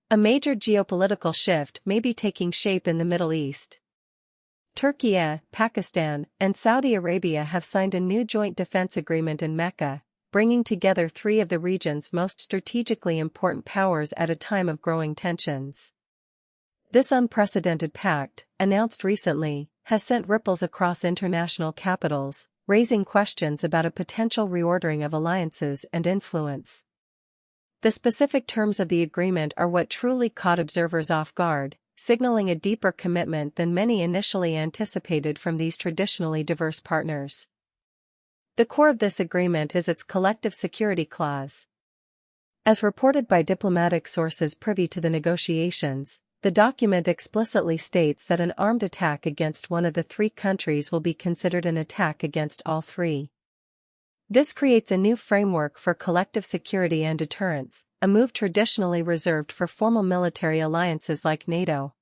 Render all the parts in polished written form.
A major geopolitical shift may be taking shape in the Middle East. Turkey, Pakistan, and Saudi Arabia have signed a new joint defense agreement in Mecca, bringing together three of the region's most strategically important powers at a time of growing tensions. This unprecedented pact, announced recently, has sent ripples across international capitals, raising questions about a potential reordering of alliances and influence. The specific terms of the agreement are what truly caught observers off guard, signaling a deeper commitment than many initially anticipated from these traditionally diverse partners. The core of this agreement is its collective security clause. As reported by diplomatic sources privy to the negotiations, the document explicitly states that an armed attack against one of the three countries will be considered an attack against all three. This creates a new framework for collective security and deterrence, a move traditionally reserved for formal military alliances like NATO.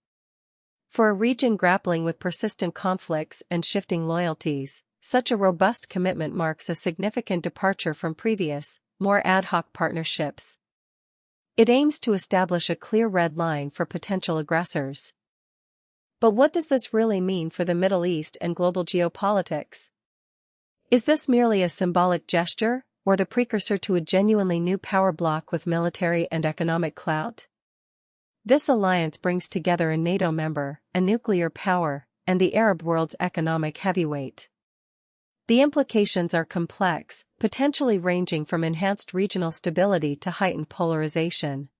For a region grappling with persistent conflicts and shifting loyalties, such a robust commitment marks a significant departure from previous, more ad hoc partnerships. It aims to establish a clear red line for potential aggressors. But what does this really mean for the Middle East and global geopolitics? Is this merely a symbolic gesture, or the precursor to a genuinely new power bloc with military and economic clout? This alliance brings together a NATO member, a nuclear power, and the Arab world's economic heavyweight. The implications are complex, potentially ranging from enhanced regional stability to heightened polarization.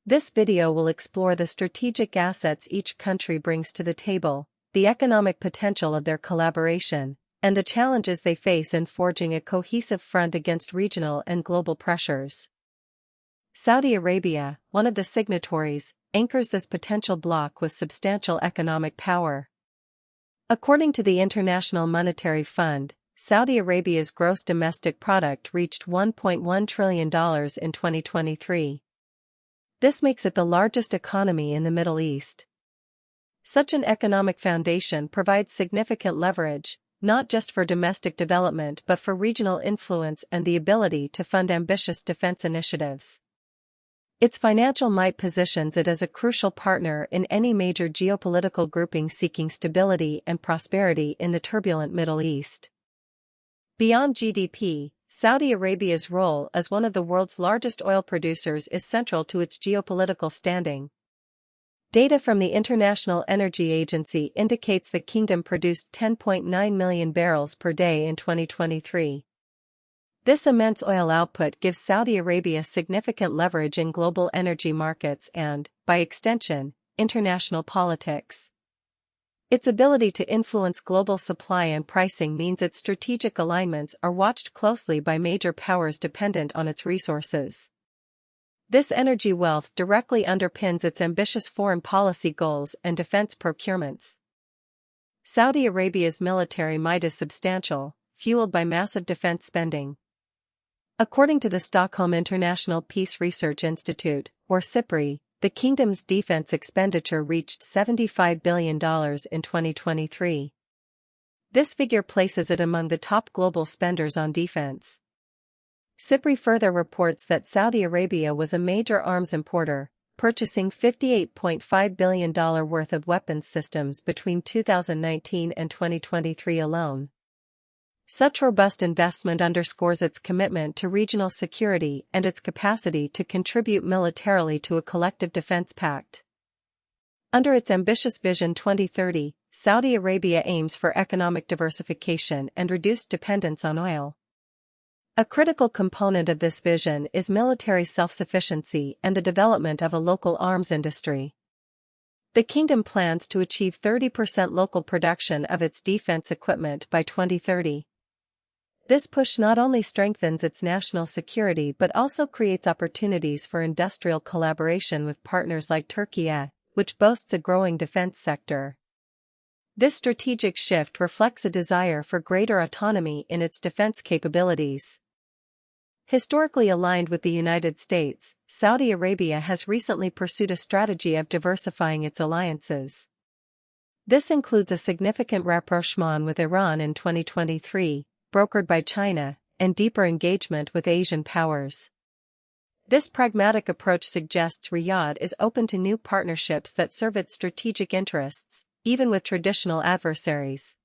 This video will explore the strategic assets each country brings to the table, the economic potential of their collaboration, and the challenges they face in forging a cohesive front against regional and global pressures. Saudi Arabia, one of the signatories, anchors this potential bloc with substantial economic power. According to the International Monetary Fund, Saudi Arabia's gross domestic product reached $1.1 trillion in 2023. This makes it the largest economy in the Middle East. Such an economic foundation provides significant leverage, not just for domestic development but for regional influence and the ability to fund ambitious defense initiatives. Its financial might positions it as a crucial partner in any major geopolitical grouping seeking stability and prosperity in the turbulent Middle East. Beyond GDP, Saudi Arabia's role as one of the world's largest oil producers is central to its geopolitical standing. Data from the International Energy Agency indicates the kingdom produced 10.9 million barrels per day in 2023. This immense oil output gives Saudi Arabia significant leverage in global energy markets and, by extension, international politics. Its ability to influence global supply and pricing means its strategic alignments are watched closely by major powers dependent on its resources. This energy wealth directly underpins its ambitious foreign policy goals and defense procurements. Saudi Arabia's military might is substantial, fueled by massive defense spending. According to the Stockholm International Peace Research Institute, or SIPRI, the kingdom's defense expenditure reached $75 billion in 2023. This figure places it among the top global spenders on defense. SIPRI further reports that Saudi Arabia was a major arms importer, purchasing $58.5 billion worth of weapons systems between 2019 and 2023 alone. Such robust investment underscores its commitment to regional security and its capacity to contribute militarily to a collective defense pact. Under its ambitious Vision 2030, Saudi Arabia aims for economic diversification and reduced dependence on oil. A critical component of this vision is military self-sufficiency and the development of a local arms industry. The kingdom plans to achieve 30% local production of its defense equipment by 2030. This push not only strengthens its national security but also creates opportunities for industrial collaboration with partners like Turkey, which boasts a growing defense sector. This strategic shift reflects a desire for greater autonomy in its defense capabilities. Historically aligned with the United States, Saudi Arabia has recently pursued a strategy of diversifying its alliances. This includes a significant rapprochement with Iran in 2023, brokered by China, and deeper engagement with Asian powers. This pragmatic approach suggests Riyadh is open to new partnerships that serve its strategic interests, even with traditional adversaries.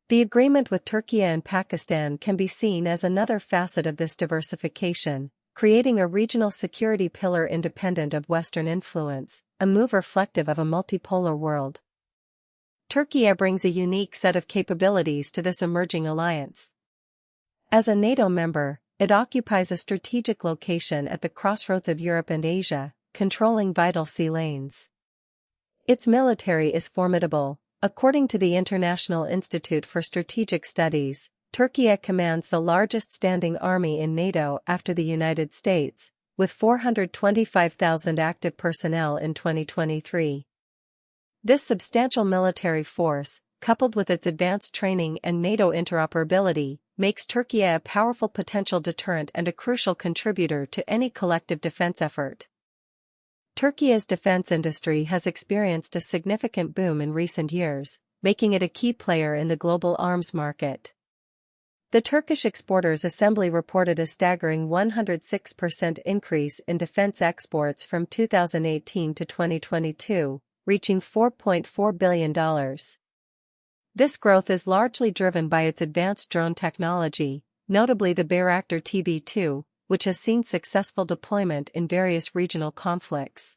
The agreement with Turkey and Pakistan can be seen as another facet of this diversification, creating a regional security pillar independent of Western influence, a move reflective of a multipolar world. Turkey brings a unique set of capabilities to this emerging alliance. As a NATO member, it occupies a strategic location at the crossroads of Europe and Asia, controlling vital sea lanes. Its military is formidable. According to the International Institute for Strategic Studies, Turkey commands the largest standing army in NATO after the United States, with 425,000 active personnel in 2023. This substantial military force, coupled with its advanced training and NATO interoperability, makes Turkey a powerful potential deterrent and a crucial contributor to any collective defense effort. Turkey's defense industry has experienced a significant boom in recent years, making it a key player in the global arms market. The Turkish Exporters Assembly reported a staggering 106% increase in defense exports from 2018 to 2022, reaching $4.4 billion. This growth is largely driven by its advanced drone technology, notably the Bayraktar TB2, which has seen successful deployment in various regional conflicts.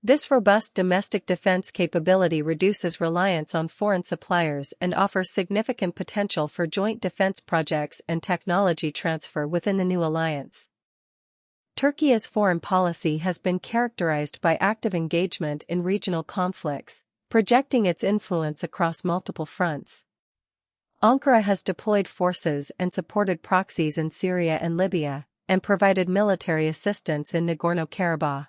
This robust domestic defense capability reduces reliance on foreign suppliers and offers significant potential for joint defense projects and technology transfer within the new alliance. Turkey's foreign policy has been characterized by active engagement in regional conflicts, projecting its influence across multiple fronts. Ankara has deployed forces and supported proxies in Syria and Libya, and provided military assistance in Nagorno-Karabakh.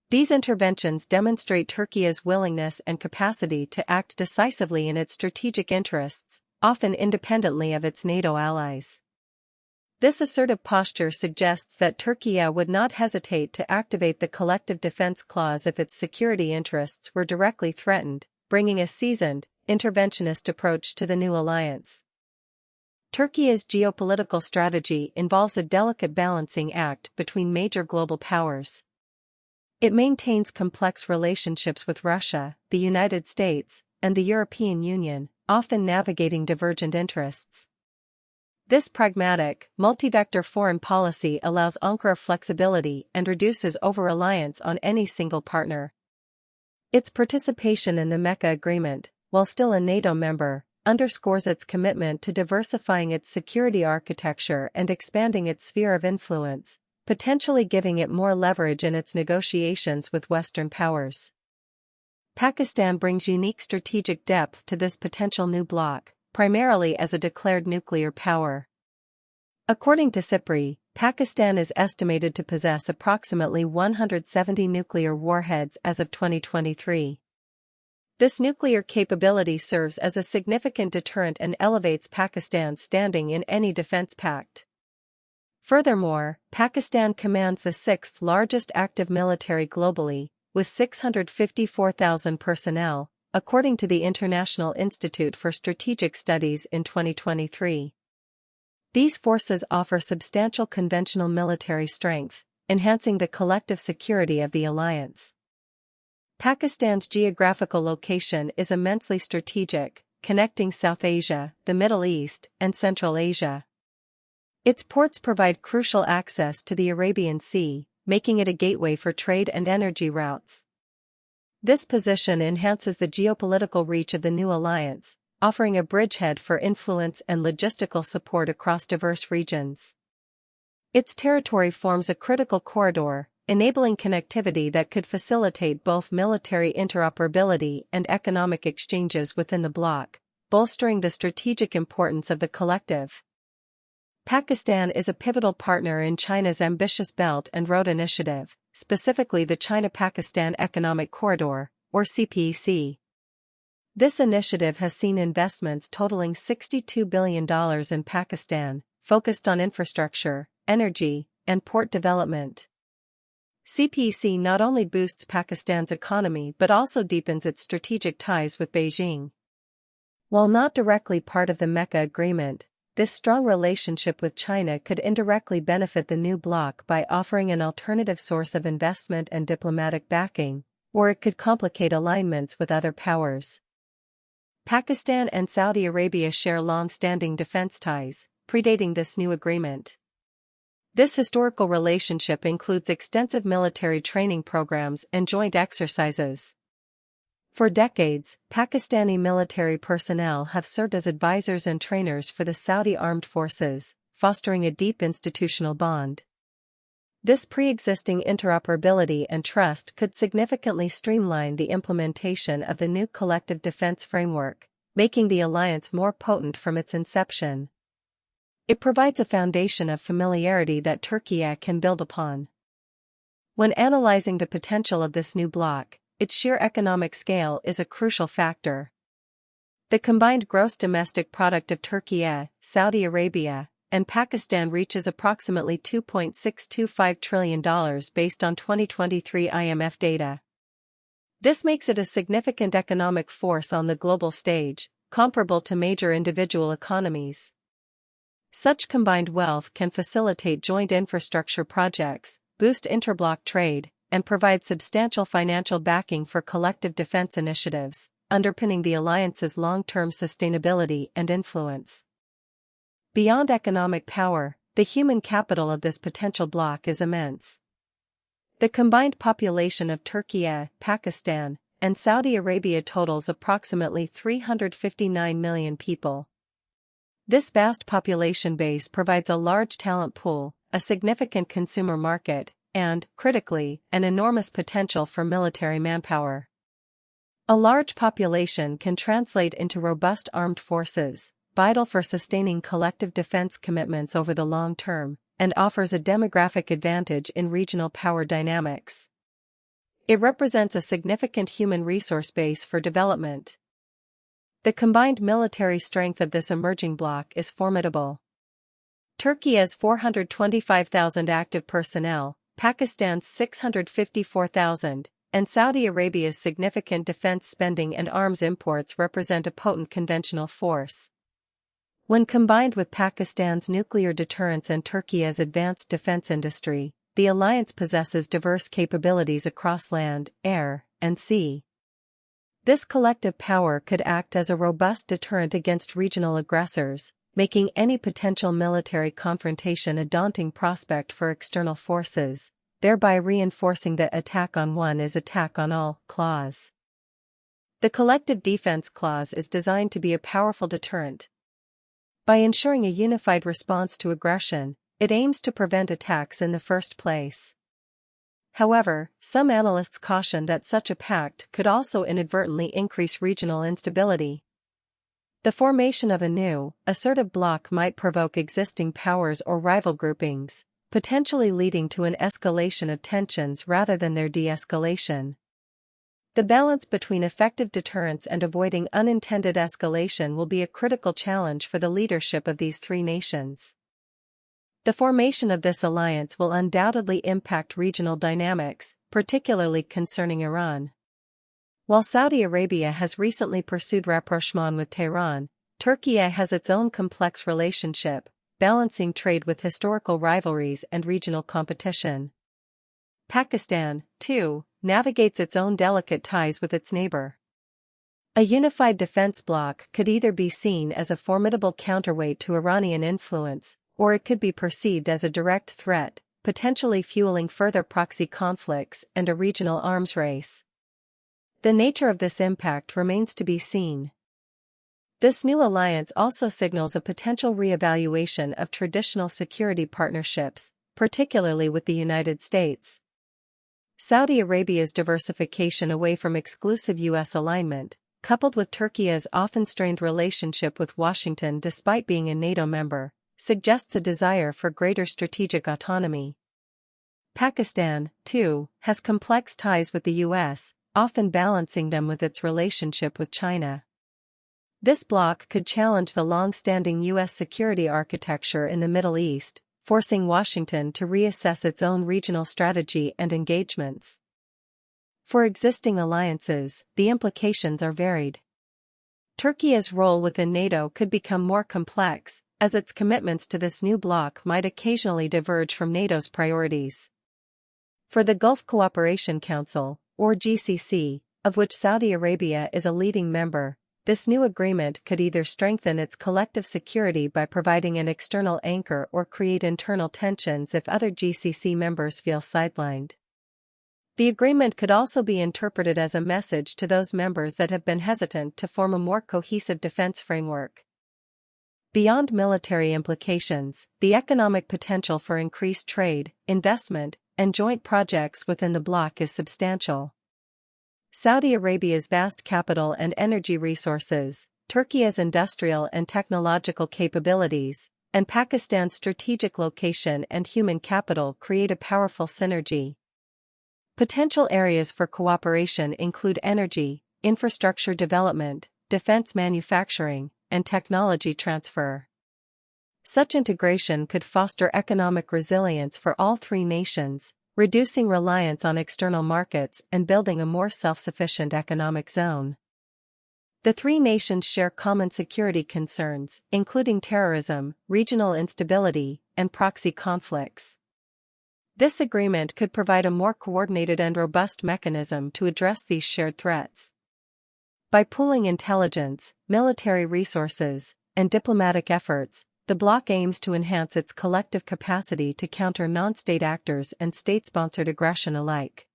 These interventions demonstrate Turkey's willingness and capacity to act decisively in its strategic interests, often independently of its NATO allies. This assertive posture suggests that Turkey would not hesitate to activate the collective defense clause if its security interests were directly threatened, bringing a seasoned, interventionist approach to the new alliance. Turkey's geopolitical strategy involves a delicate balancing act between major global powers. It maintains complex relationships with Russia, the United States, and the European Union, often navigating divergent interests. This pragmatic, multi-vector foreign policy allows Ankara flexibility and reduces over-reliance on any single partner. Its participation in the Mecca Agreement, while still a NATO member, underscores its commitment to diversifying its security architecture and expanding its sphere of influence, potentially giving it more leverage in its negotiations with Western powers. Pakistan brings unique strategic depth to this potential new bloc, primarily as a declared nuclear power. According to SIPRI, Pakistan is estimated to possess approximately 170 nuclear warheads as of 2023. This nuclear capability serves as a significant deterrent and elevates Pakistan's standing in any defense pact. Furthermore, Pakistan commands the sixth largest active military globally, with 654,000 personnel, according to the International Institute for Strategic Studies in 2023. These forces offer substantial conventional military strength, enhancing the collective security of the alliance. Pakistan's geographical location is immensely strategic, connecting South Asia, the Middle East, and Central Asia. Its ports provide crucial access to the Arabian Sea, making it a gateway for trade and energy routes. This position enhances the geopolitical reach of the new alliance, offering a bridgehead for influence and logistical support across diverse regions. Its territory forms a critical corridor, enabling connectivity that could facilitate both military interoperability and economic exchanges within the bloc, bolstering the strategic importance of the collective. Pakistan is a pivotal partner in China's ambitious Belt and Road Initiative, specifically the China-Pakistan Economic Corridor, or CPEC. This initiative has seen investments totaling $62 billion in Pakistan, focused on infrastructure, energy, and port development. CPEC not only boosts Pakistan's economy but also deepens its strategic ties with Beijing. While not directly part of the Mecca Agreement, This strong relationship with China could indirectly benefit the new bloc by offering an alternative source of investment and diplomatic backing, or it could complicate alignments with other powers. Pakistan and Saudi Arabia share long-standing defense ties, predating this new agreement. This historical relationship includes extensive military training programs and joint exercises. For decades, Pakistani military personnel have served as advisors and trainers for the Saudi armed forces, fostering a deep institutional bond. This pre-existing interoperability and trust could significantly streamline the implementation of the new collective defense framework, making the alliance more potent from its inception. It provides a foundation of familiarity that Turkey can build upon. When analyzing the potential of this new bloc, its sheer economic scale is a crucial factor. The combined gross domestic product of Turkey, Saudi Arabia, and Pakistan reaches approximately $2.625 trillion based on 2023 IMF data. This makes it a significant economic force on the global stage, comparable to major individual economies. Such combined wealth can facilitate joint infrastructure projects, boost interbloc trade, and provide substantial financial backing for collective defense initiatives, underpinning the alliance's long-term sustainability and influence. Beyond economic power, the human capital of this potential bloc is immense. The combined population of Turkey, Pakistan, and Saudi Arabia totals approximately 359 million people. This vast population base provides a large talent pool, a significant consumer market, and, critically, an enormous potential for military manpower. A large population can translate into robust armed forces, vital for sustaining collective defense commitments over the long term, and offers a demographic advantage in regional power dynamics. It represents a significant human resource base for development. The combined military strength of this emerging bloc is formidable. Turkey has 425,000 active personnel, Pakistan's 654,000, and Saudi Arabia's significant defense spending and arms imports represent a potent conventional force. When combined with Pakistan's nuclear deterrence and Turkey's advanced defense industry, the alliance possesses diverse capabilities across land, air, and sea. This collective power could act as a robust deterrent against regional aggressors, making any potential military confrontation a daunting prospect for external forces, thereby reinforcing the attack on one is attack on all clause. The collective defense clause is designed to be a powerful deterrent. By ensuring a unified response to aggression, it aims to prevent attacks in the first place. However, some analysts caution that such a pact could also inadvertently increase regional instability. The formation of a new, assertive bloc might provoke existing powers or rival groupings, potentially leading to an escalation of tensions rather than their de-escalation. The balance between effective deterrence and avoiding unintended escalation will be a critical challenge for the leadership of these three nations. The formation of this alliance will undoubtedly impact regional dynamics, particularly concerning Iran. While Saudi Arabia has recently pursued rapprochement with Tehran, Turkey has its own complex relationship, balancing trade with historical rivalries and regional competition. Pakistan, too, navigates its own delicate ties with its neighbor. A unified defense bloc could either be seen as a formidable counterweight to Iranian influence, or it could be perceived as a direct threat, potentially fueling further proxy conflicts and a regional arms race. The nature of this impact remains to be seen. This new alliance also signals a potential re-evaluation of traditional security partnerships, particularly with the United States. Saudi Arabia's diversification away from exclusive U.S. alignment, coupled with Turkey's often strained relationship with Washington despite being a NATO member, suggests a desire for greater strategic autonomy. Pakistan, too, has complex ties with the U.S., often balancing them with its relationship with China. This bloc could challenge the long-standing U.S. security architecture in the Middle East, forcing Washington to reassess its own regional strategy and engagements. For existing alliances, the implications are varied. Turkey's role within NATO could become more complex, as its commitments to this new bloc might occasionally diverge from NATO's priorities. For the Gulf Cooperation Council, or GCC, of which Saudi Arabia is a leading member, this new agreement could either strengthen its collective security by providing an external anchor or create internal tensions if other GCC members feel sidelined. The agreement could also be interpreted as a message to those members that have been hesitant to form a more cohesive defense framework. Beyond military implications, the economic potential for increased trade, investment, and joint projects within the bloc is substantial. Saudi Arabia's vast capital and energy resources, Turkey's industrial and technological capabilities, and Pakistan's strategic location and human capital create a powerful synergy. Potential areas for cooperation include energy, infrastructure development, defense manufacturing, and technology transfer. Such integration could foster economic resilience for all three nations, reducing reliance on external markets and building a more self-sufficient economic zone. The three nations share common security concerns, including terrorism, regional instability, and proxy conflicts. This agreement could provide a more coordinated and robust mechanism to address these shared threats. By pooling intelligence, military resources, and diplomatic efforts, the bloc aims to enhance its collective capacity to counter non-state actors and state-sponsored aggression alike.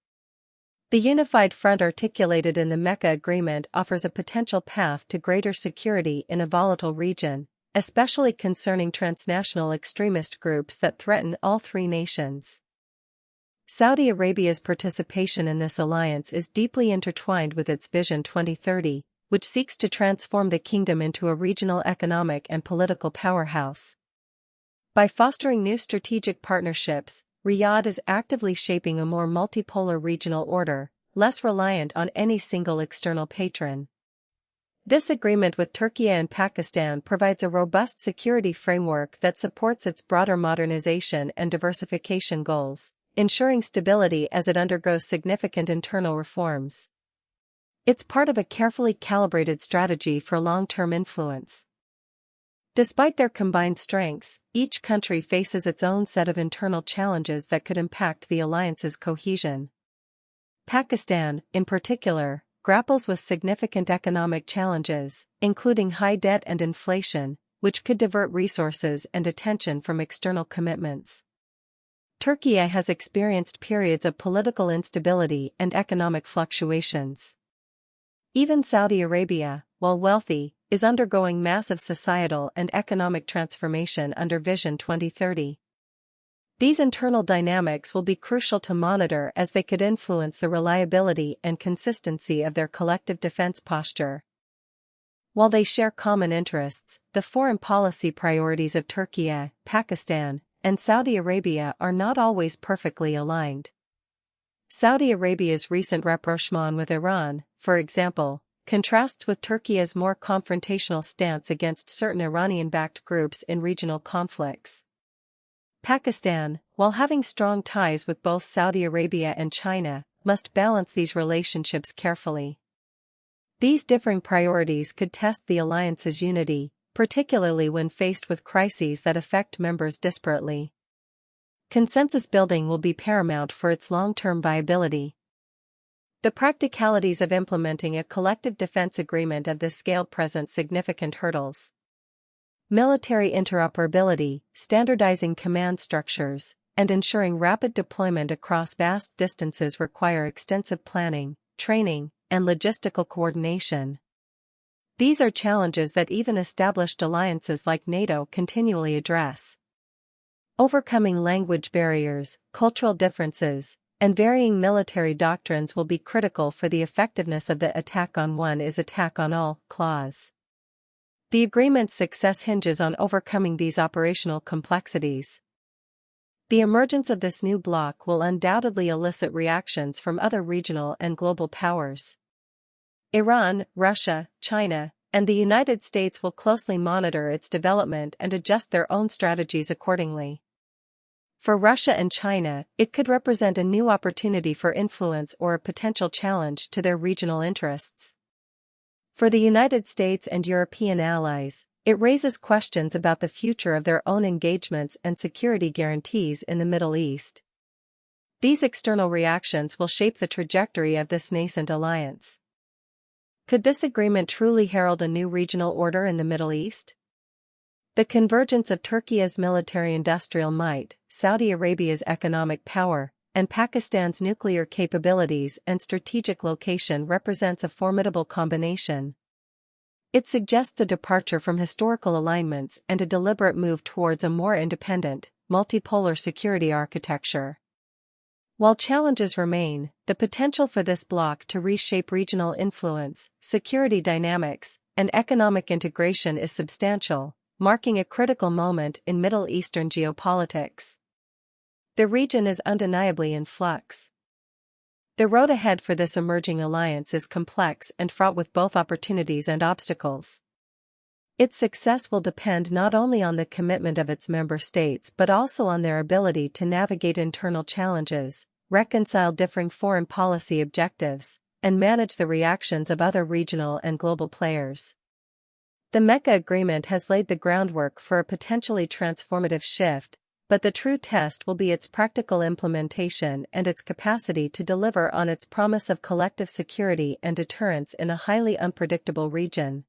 The unified front articulated in the Mecca Agreement offers a potential path to greater security in a volatile region, especially concerning transnational extremist groups that threaten all three nations. Saudi Arabia's participation in this alliance is deeply intertwined with its Vision 2030, which seeks to transform the kingdom into a regional economic and political powerhouse. By fostering new strategic partnerships, Riyadh is actively shaping a more multipolar regional order, less reliant on any single external patron. This agreement with Turkey and Pakistan provides a robust security framework that supports its broader modernization and diversification goals, ensuring stability as it undergoes significant internal reforms. It's part of a carefully calibrated strategy for long-term influence. Despite their combined strengths, each country faces its own set of internal challenges that could impact the alliance's cohesion. Pakistan, in particular, grapples with significant economic challenges, including high debt and inflation, which could divert resources and attention from external commitments. Turkey has experienced periods of political instability and economic fluctuations. Even Saudi Arabia, while wealthy, is undergoing massive societal and economic transformation under Vision 2030. These internal dynamics will be crucial to monitor as they could influence the reliability and consistency of their collective defense posture. While they share common interests, the foreign policy priorities of Turkey, Pakistan, and Saudi Arabia are not always perfectly aligned. Saudi Arabia's recent rapprochement with Iran, for example, contrasts with Turkey's more confrontational stance against certain Iranian-backed groups in regional conflicts. Pakistan, while having strong ties with both Saudi Arabia and China, must balance these relationships carefully. These differing priorities could test the alliance's unity, particularly when faced with crises that affect members disparately. Consensus building will be paramount for its long-term viability. The practicalities of implementing a collective defense agreement of this scale present significant hurdles. Military interoperability, standardizing command structures, and ensuring rapid deployment across vast distances require extensive planning, training, and logistical coordination. These are challenges that even established alliances like NATO continually address. Overcoming language barriers, cultural differences, and varying military doctrines will be critical for the effectiveness of the attack on one is attack on all clause. The agreement's success hinges on overcoming these operational complexities. The emergence of this new bloc will undoubtedly elicit reactions from other regional and global powers. Iran, Russia, China, and the United States will closely monitor its development and adjust their own strategies accordingly. For Russia and China, it could represent a new opportunity for influence or a potential challenge to their regional interests. For the United States and European allies, It raises questions about the future of their own engagements and security guarantees in the Middle East. These external reactions will shape the trajectory of this nascent alliance. Could this agreement truly herald a new regional order in the Middle East? The convergence of Turkey's military-industrial might, Saudi Arabia's economic power, and Pakistan's nuclear capabilities and strategic location represents a formidable combination. It suggests a departure from historical alignments and a deliberate move towards a more independent, multipolar security architecture. While challenges remain, the potential for this bloc to reshape regional influence, security dynamics, and economic integration is substantial, marking a critical moment in Middle Eastern geopolitics. The region is undeniably in flux. The road ahead for this emerging alliance is complex and fraught with both opportunities and obstacles. Its success will depend not only on the commitment of its member states but also on their ability to navigate internal challenges, reconcile differing foreign policy objectives, and manage the reactions of other regional and global players. The Mecca Agreement has laid the groundwork for a potentially transformative shift, but the true test will be its practical implementation and its capacity to deliver on its promise of collective security and deterrence in a highly unpredictable region.